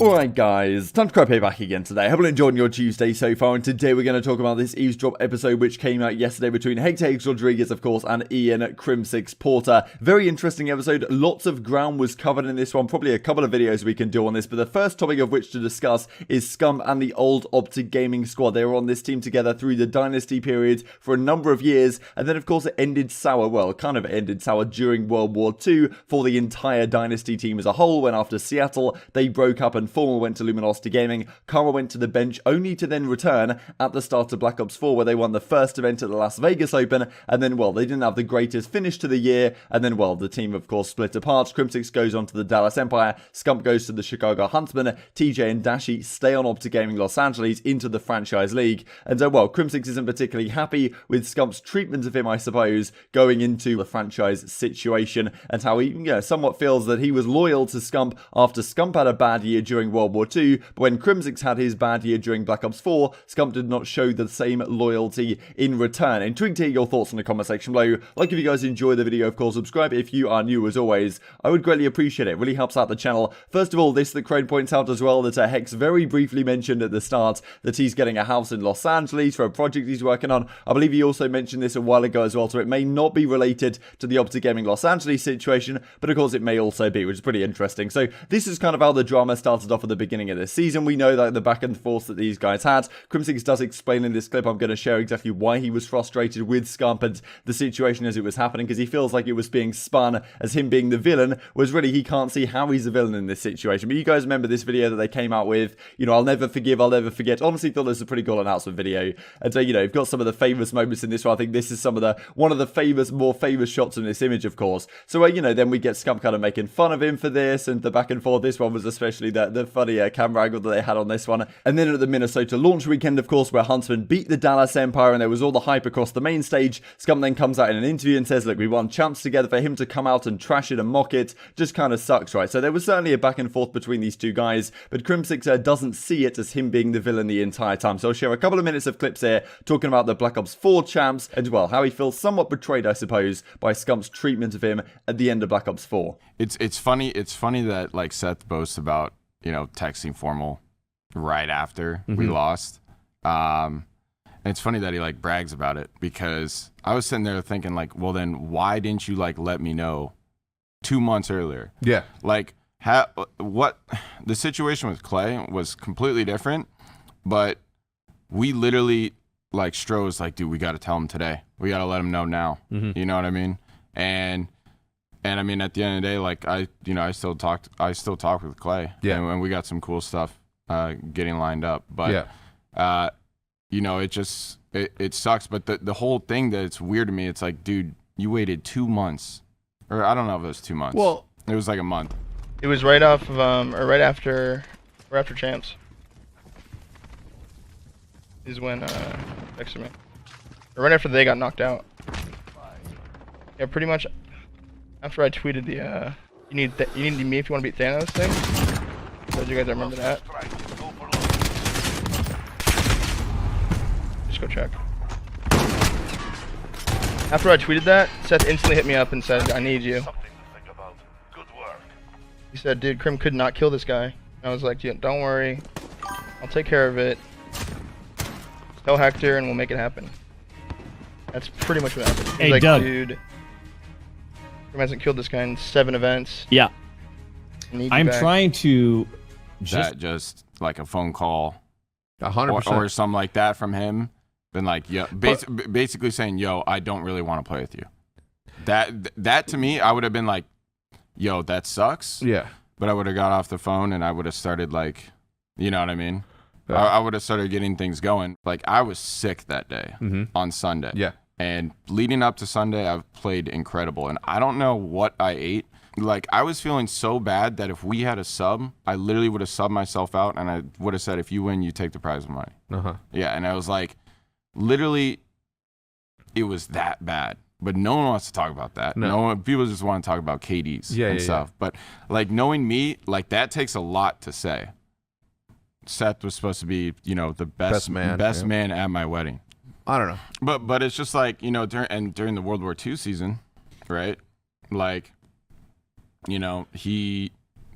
Alright guys, time to cry back again today. Hope you're enjoying your Tuesday so far, and today we're going to talk about this eavesdrop episode which came out yesterday between Hector Rodriguez, of course, and Ian Crimsix Porter. Very interesting episode, lots of ground was covered in this one, probably a couple of videos we can do on this, but the first topic of which to discuss is Scump and the old Optic Gaming squad. They were on this team together through the Dynasty period for a number of years, and then of course it ended sour, well, kind of ended sour during World War II for the entire Dynasty team as a whole, when after Seattle, they broke up and Formal went to Luminosity Gaming, Karma went to the bench, only to then return at the start of Black Ops 4, where they won the first event at the Las Vegas Open, and then, well, they didn't have the greatest finish to the year, and then, well, the team, of course, split apart. Crimsix goes on to the Dallas Empire, Scump goes to the Chicago Huntsmen, TJ and Dashy stay on Optic Gaming Los Angeles into the Franchise League, and so, well, Crimsix isn't particularly happy with Scump's treatment of him, I suppose, going into the franchise situation, and how he, somewhat feels that he was loyal to Scump after Scump had a bad year during World War II, but when Crimsix had his bad year during Black Ops 4, Scump did not show the same loyalty in return. Intrigued to hear your thoughts in the comment section below. Like if you guys enjoy the video, of course, subscribe if you are new as always. I would greatly appreciate it. It really helps out the channel. First of all, the Crane points out as well that Hex very briefly mentioned at the start that he's getting a house in Los Angeles for a project he's working on. I believe he also mentioned this a while ago as well, so it may not be related to the Optic Gaming Los Angeles situation, but of course it may also be, which is pretty interesting. So this is kind of how the drama started off at the beginning of this season. We know that the back and forth that these guys had. Crimsix does explain in this clip. I'm going to share exactly why he was frustrated with Scump and the situation as it was happening, because he feels like it was being spun as him being the villain, was really he can't see how he's the villain in this situation. But you guys remember this video that they came out with, I'll never forgive, I'll never forget. Honestly thought this was a pretty cool announcement video. And so, you've got some of the famous moments in this one. I think this is one of the more famous shots in this image, of course. So, then we get Scump kind of making fun of him for this, and the back and forth. This one was especially the funny camera angle that they had on this one. And then at the Minnesota launch weekend, of course, where Huntsmen beat the Dallas Empire and there was all the hype across the main stage, Scump then comes out in an interview and says, look, we won champs together. For him to come out and trash it and mock it just kind of sucks, right? So there was certainly a back and forth between these two guys, but Crimsix doesn't see it as him being the villain the entire time. So I'll share a couple of minutes of clips here talking about the Black Ops 4 champs and, well, how he feels somewhat betrayed, I suppose, by Scump's treatment of him at the end of Black Ops 4. It's funny that, like, Seth boasts about, texting Formal right after we lost. And it's funny that he, like, brags about it, because I was sitting there thinking, like, well, then why didn't you, like, let me know 2 months earlier? Yeah. Like, what the situation with Clay was completely different, but we literally, like, Stro was like, dude, we got to tell him today. We got to let him know now. You know what I mean? And I mean, at the end of the day, like, I still talk with Clay. Yeah. And we got some cool stuff getting lined up. But, it sucks. But the whole thing that it's weird to me, it's like, dude, you waited 2 months. Or I don't know if it was 2 months. Well, it was like a month. It was right off of, or right after champs. Is when, texted me. Or right after they got knocked out. Yeah, pretty much. After I tweeted the, you need me if you want to beat Thanos thing. So you guys remember that? Just go check. After I tweeted that, Seth instantly hit me up and said, I need you. He said, dude, Crim could not kill this guy. And I was like, yeah, don't worry. I'll take care of it. Tell Hector and we'll make it happen. That's pretty much what happened. He was like, Doug. Dude, Crim hasn't killed this guy in 7 events. Yeah. I'm trying to just like a phone call 100% or something like that from him, then, like, yeah, basically saying, yo, I don't really want to play with you. That to me, I would have been like, yo, that sucks. Yeah. But I would have got off the phone and I would have started, like, you know what I mean? Yeah. I would have started getting things going. Like, I was sick that day on Sunday. Yeah. And leading up to Sunday, I've played incredible. And I don't know what I ate. Like, I was feeling so bad that if we had a sub, I literally would have subbed myself out and I would have said, if you win, you take the prize money. Yeah, and I was like, literally, it was that bad. But no one wants to talk about that. No one, people just want to talk about KDs and stuff. Yeah. But, like, knowing me, like, that takes a lot to say. Seth was supposed to be, the best man at my wedding. I don't know. But it's just like, during the World War II season, right? Like, he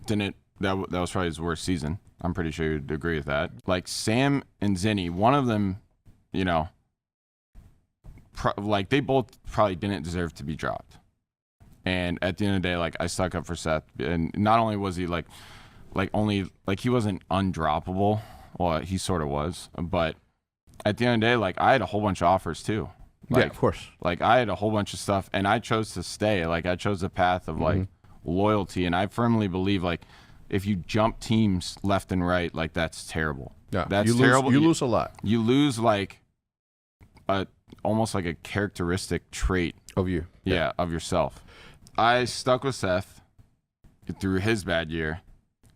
didn't, that was probably his worst season. I'm pretty sure you'd agree with that. Like Sam and Zinni, one of them, you know, like they both probably didn't deserve to be dropped. And at the end of the day, like I stuck up for Seth, and not only was he he wasn't undroppable. Well, he sort of was, but at the end of the day, like I had a whole bunch of offers too. Like, yeah, of course. Like I had a whole bunch of stuff, and I chose to stay. Like I chose the path of like loyalty, and I firmly believe like if you jump teams left and right, like that's terrible. Yeah, that's terrible. You lose a lot. You lose like almost like a characteristic trait of you. Yeah, of yourself. I stuck with Seth through his bad year,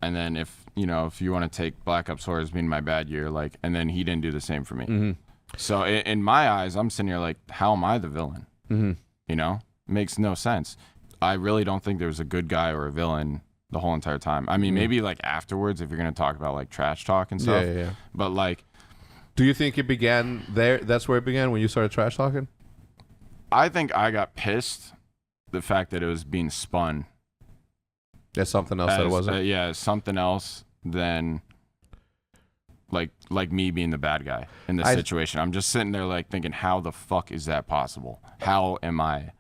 and then if you want to take Black Ops 4 as being my bad year, like, and then he didn't do the same for me. So in my eyes, I'm sitting here like, how am I the villain? You know, makes no sense. I really don't think there was a good guy or a villain the whole entire time. I mean, maybe like afterwards if you're gonna talk about like trash talk and stuff. Yeah. But like, do you think it began there? That's where it began when you started trash talking. I think I got pissed the fact that it was being spun. That's something else that it wasn't. Yeah, something else than like me being the bad guy in this situation. I'm just sitting there like thinking, how the fuck is that possible? How am I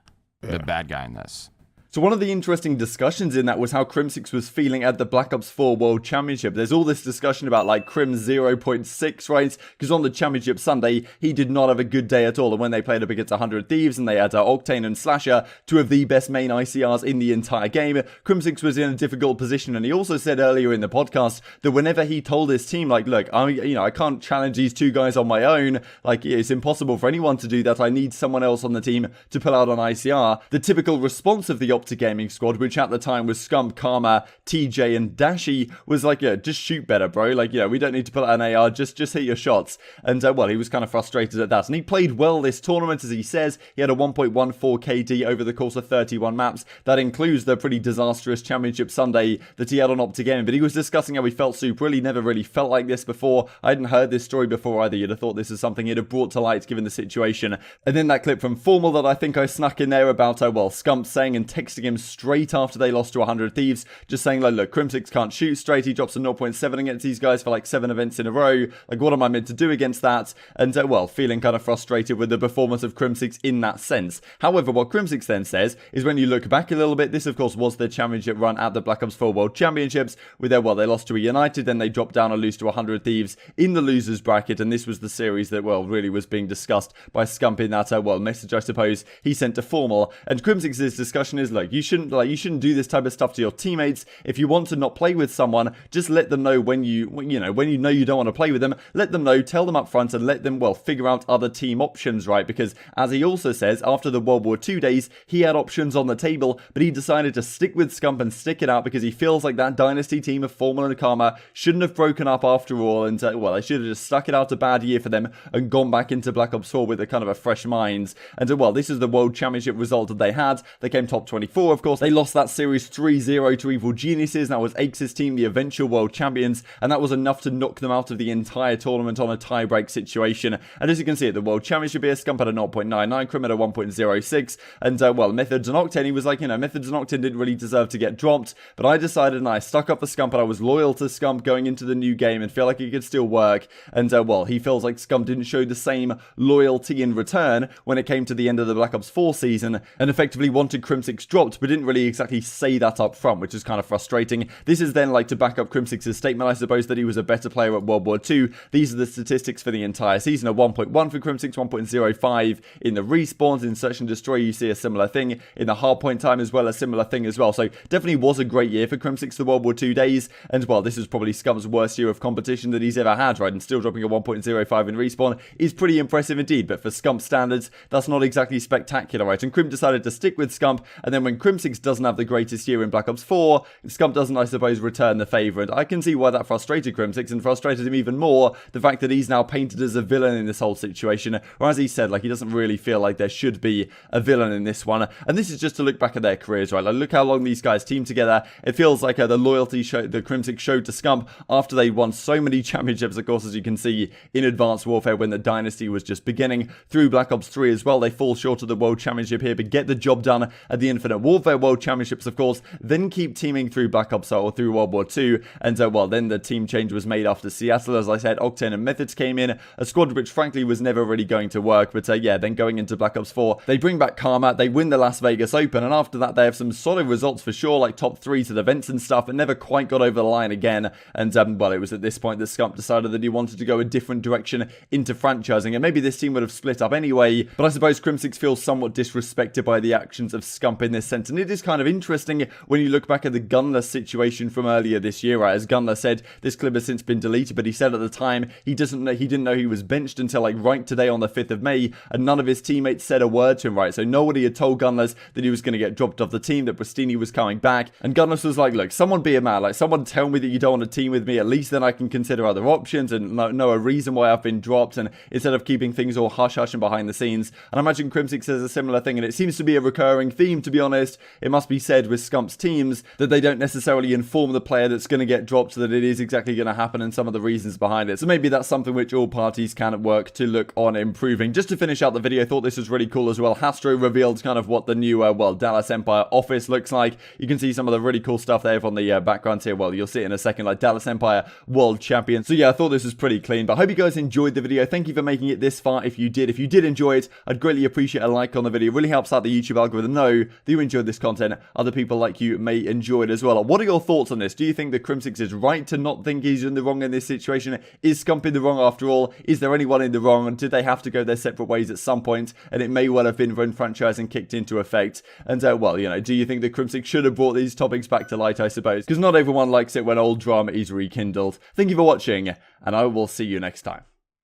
the bad guy in this? So one of the interesting discussions in that was how Crimsix was feeling at the Black Ops 4 World Championship. There's all this discussion about like Crim 0.6, right? Because on the Championship Sunday, he did not have a good day at all. And when they played up against 100 Thieves and they had Octane and Slasher, two of the best main ICRs in the entire game, Crimsix was in a difficult position. And he also said earlier in the podcast that whenever he told his team, like, look, I can't challenge these two guys on my own. Like, it's impossible for anyone to do that. I need someone else on the team to pull out an ICR. The typical response of the Optic Gaming squad, which at the time was Scump, Karma, TJ, and Dashy, was like, yeah, just shoot better, bro. Like, we don't need to pull out an AR, just hit your shots. And, well, he was kind of frustrated at that. And he played well this tournament, as he says. He had a 1.14 KD over the course of 31 maps. That includes the pretty disastrous Championship Sunday that he had on Optic Gaming. But he was discussing how he felt super ill. He never really felt like this before. I hadn't heard this story before either. You'd have thought this is something he'd have brought to light given the situation. And then that clip from Formal that I think I snuck in there about, Scump saying and texting him straight after they lost to 100 Thieves, just saying like, look, Crimsix can't shoot straight. He drops a 0.7 against these guys for like 7 events in a row. Like, what am I meant to do against that? And well, feeling kind of frustrated with the performance of Crimsix in that sense. However, what Crimsix then says is when you look back a little bit, this of course was their championship run at the Black Ops 4 World Championships, with they lost to a United, then they dropped down and lose to 100 Thieves in the losers bracket, and this was the series that really was being discussed by Scump in that message, I suppose, he sent to Formal. And Crimsix's discussion is, look, you shouldn't do this type of stuff to your teammates. If you want to not play with someone, just let them know when you know you don't want to play with them. Let them know, tell them up front, and let them figure out other team options, right? Because as he also says, after the World War II days, he had options on the table, but he decided to stick with Scump and stick it out because he feels like that Dynasty team of Formal and Karma shouldn't have broken up after all, and they should have just stuck it out a bad year for them and gone back into Black Ops 4 with a kind of a fresh mind. And this is the World Championship result that they had. They came top 24, of course. They lost that series 3-0 to Evil Geniuses. That was Axe's team, the eventual world champions, and that was enough to knock them out of the entire tournament on a tie-break situation. And as you can see at the World Championship here, Scump had a 0.99, Crim had a 1.06, and Methods and Octane, he was like, Methods and Octane didn't really deserve to get dropped, but I decided and I stuck up for Scump, and I was loyal to Scump going into the new game and feel like it could still work. And he feels like Scump didn't show the same loyalty in return when it came to the end of the Black Ops 4 season, and effectively wanted Crimsix dropped, but didn't really exactly say that up front, which is kind of frustrating. This is then to back up Crimsix's statement, I suppose, that he was a better player at World War II. These are the statistics for the entire season: a 1.1 for Crimsix, 1.05 in the respawns. In Search and Destroy, you see a similar thing. In the hardpoint time as well, a similar thing as well. So definitely was a great year for Crimsix, the World War II days. And this is probably Scump's worst year of competition that he's ever had, right? And still dropping a 1.05 in respawn is pretty impressive indeed. But for Scump standards, that's not exactly spectacular, right? And Crim decided to stick with Scump. And then when Crimsix doesn't have the greatest year in Black Ops 4, Scump doesn't, I suppose, return the favour. And I can see why that frustrated Crimsix, and frustrated him even more the fact that he's now painted as a villain in this whole situation. Or as he said, he doesn't really feel like there should be a villain in this one. And this is just to look back at their careers, right? Look how long these guys teamed together. It feels like the loyalty the Crimsix showed to Scump after they won so many championships, of course, as you can see in Advanced Warfare when the Dynasty was just beginning. Through Black Ops 3 as well, they fall short of the World Championship here, but get the job done at the Infinite Warfare World Championships, of course, then keep teaming through Black Ops or through World War II, and well, then the team change was made after Seattle. As I said, Octane and Methods came in, a squad which frankly was never really going to work, but yeah, then going into Black Ops 4, they bring back Karma, they win the Las Vegas Open, and after that they have some solid results for sure, like top 3 to the vents and stuff, and never quite got over the line again. And well, it was at this point that Scump decided that he wanted to go a different direction into franchising, and maybe this team would have split up anyway, but I suppose Crimsix feels somewhat disrespected by the actions of Scump in this sense. And it is kind of interesting when you look back at the Gunless situation from earlier this year, right? As Gunless said, this clip has since been deleted, but he said at the time he didn't know he was benched until like right today on the 5th of May, and none of his teammates said a word to him, right? So nobody had told Gunless that he was going to get dropped off the team, that Bristini was coming back, and Gunless was like, look, someone be a man, like someone tell me that you don't want to team with me, at least then I can consider other options and know a reason why I've been dropped, and instead of keeping things all hush-hush and behind the scenes. And I imagine Crimsix says a similar thing, and it seems to be a recurring theme, to be honest. It must be said with Scump's teams that they don't necessarily inform the player that's going to get dropped, so that it is exactly going to happen, and some of the reasons behind it. So maybe that's something which all parties can work to look on improving. Just to finish out the video, I thought this was really cool as well. Hastro revealed kind of what the new, well, Dallas Empire office looks like. You can see some of the really cool stuff there on the background here. Well, you'll see it in a second, like Dallas Empire World Champion. So yeah, I thought this was pretty clean, but I hope you guys enjoyed the video. Thank you for making it this far. If you did enjoy it, I'd greatly appreciate a like on the video. It really helps out the YouTube algorithm know that you enjoyed this content. Other people like you may enjoy it as well. What are your thoughts on this? Do you think that Crimsix is right to not think he's in the wrong in this situation? Is Scump in the wrong after all? Is there anyone in the wrong? And did they have to go their separate ways at some point? And it may well have been when franchising kicked into effect. And well, you know, do you think that Crimsix should have brought these topics back to light, I suppose? Because not everyone likes it when old drama is rekindled. Thank you for watching, and I will see you next time.